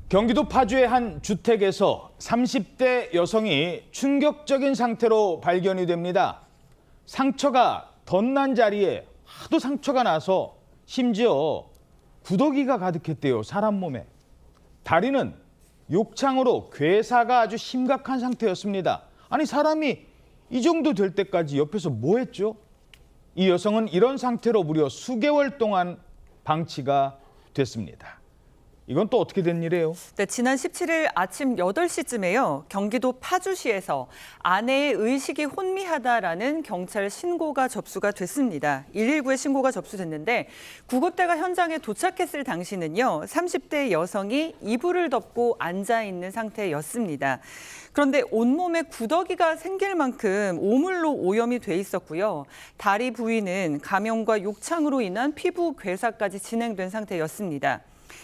경기도 파주의 한 주택에서 30대 여성이 충격적인 상태로 발견이 됩니다. 상처가 덧난 자리에 하도 상처가 나서 심지어 구더기가 가득했대요, 사람 몸에. 다리는 욕창으로 괴사가 아주 심각한 상태였습니다. 아니, 사람이 이 정도 될 때까지 옆에서 뭐 했죠? 이 여성은 이런 상태로 무려 수개월 동안 방치가 됐습니다. 이건 또 어떻게 된 일이에요? 네, 지난 17일 아침 8시쯤에요. 경기도 파주시에서 아내의 의식이 혼미하다라는 경찰 신고가 접수가 됐습니다. 119에 신고가 접수됐는데 구급대가 현장에 도착했을 당시는요. 30대 여성이 이불을 덮고 앉아 있는 상태였습니다. 그런데 온몸에 구더기가 생길 만큼 오물로 오염이 돼 있었고요. 다리 부위는 감염과 욕창으로 인한 피부 괴사까지 진행된 상태였습니다.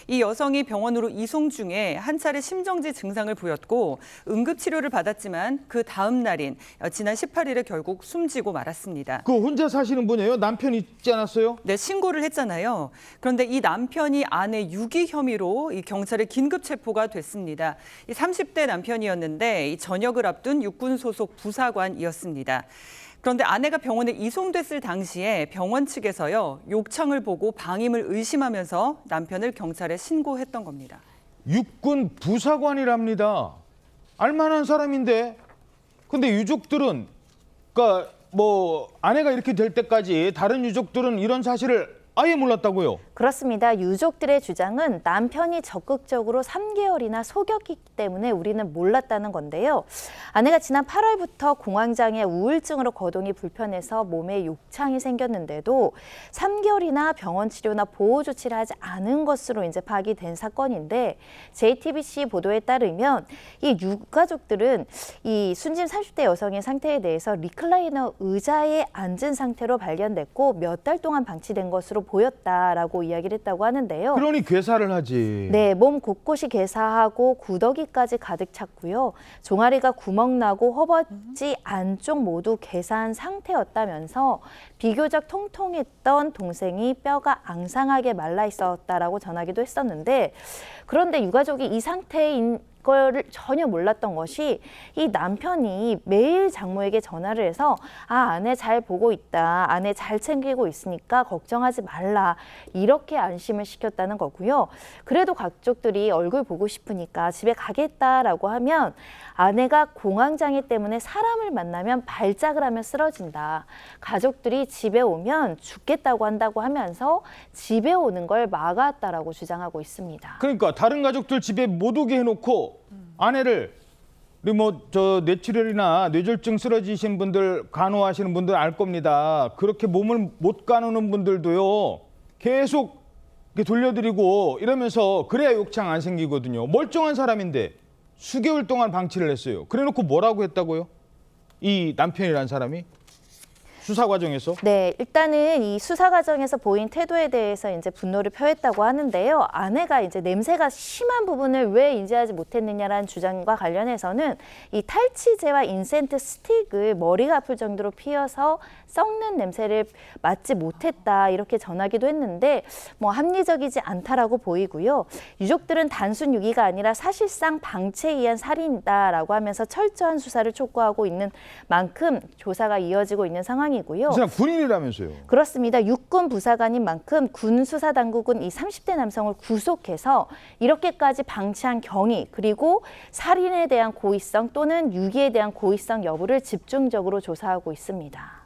이 여성이 병원으로 이송 중에 한 차례 심정지 증상을 보였고 응급치료를 받았지만 그 다음 날인 지난 18일에 결국 숨지고 말았습니다. 그 혼자 사시는 분이에요? 남편 있지 않았어요? 네, 신고를 했잖아요. 그런데 이 남편이 아내 유기 혐의로 이 경찰에 긴급 체포가 됐습니다. 이 30대 남편이었는데 이 전역을 앞둔 육군 소속 부사관이었습니다. 그런데 아내가 병원에 이송됐을 당시에 병원 측에서요. 욕창을 보고 방임을 의심하면서 남편을 경찰에 신고했던 겁니다. 육군 부사관이랍니다. 알만한 사람인데. 근데 유족들은, 그러니까 뭐 아내가 이렇게 될 때까지 다른 유족들은 이런 사실을 아예 몰랐다고요? 그렇습니다. 유족들의 주장은 남편이 적극적으로 3개월이나 속였기 때문에 우리는 몰랐다는 건데요. 아내가 지난 8월부터 공황장애 우울증으로 거동이 불편해서 몸에 욕창이 생겼는데도 3개월이나 병원 치료나 보호 조치를 하지 않은 것으로 이제 파악이 된 사건인데 JTBC 보도에 따르면 이 유가족들은 이 순진 30대 여성의 상태에 대해서 리클라이너 의자에 앉은 상태로 발견됐고 몇 달 동안 방치된 것으로 보였다라고 이야기를 했다고 하는데요. 그러니 괴사를 하지. 네, 몸 곳곳이 괴사하고 구더기까지 가득 찼고요. 종아리가 구멍 나고 허벅지 안쪽 모두 괴사한 상태였다면서 비교적 통통했던 동생이 뼈가 앙상하게 말라 있었다라고 전하기도 했었는데 그런데 유가족이 이 상태인 걸 전혀 몰랐던 것이 이 남편이 매일 장모에게 전화를 해서 아내 잘 보고 있다, 아내 잘 챙기고 있으니까 걱정하지 말라 이렇게 안심을 시켰다는 거고요. 그래도 가족들이 얼굴 보고 싶으니까 집에 가겠다라고 하면 아내가 공황장애 때문에 사람을 만나면 발작을 하면 쓰러진다. 가족들이 집에 오면 죽겠다고 한다고 하면서 집에 오는 걸 막았다라고 주장하고 있습니다. 그러니까 다른 가족들 집에 못 오게 해놓고 아내를 우리 뭐 저 뇌출혈이나 뇌졸중 쓰러지신 분들 간호하시는 분들 알 겁니다. 그렇게 몸을 못 가누는 분들도요. 계속 이렇게 돌려드리고 이러면서 그래야 욕창 안 생기거든요. 멀쩡한 사람인데 수개월 동안 방치를 했어요. 그래놓고 뭐라고 했다고요? 이 남편이란 사람이? 수사 과정에서? 네, 일단은 이 수사 과정에서 보인 태도에 대해서 이제 분노를 표했다고 하는데요. 아내가 이제 냄새가 심한 부분을 왜 인지하지 못했느냐라는 주장과 관련해서는 이 탈취제와 인센트 스틱을 머리가 아플 정도로 피워서 썩는 냄새를 맡지 못했다 이렇게 전하기도 했는데 뭐 합리적이지 않다라고 보이고요. 유족들은 단순 유기가 아니라 사실상 방치에 의한 살인이다라고 하면서 철저한 수사를 촉구하고 있는 만큼 조사가 이어지고 있는 상황이고요. 그 사람 군인이라면서요? 그렇습니다. 육군 부사관인 만큼 군 수사 당국은 이 30대 남성을 구속해서 이렇게까지 방치한 경위 그리고 살인에 대한 고의성 또는 유기에 대한 고의성 여부를 집중적으로 조사하고 있습니다.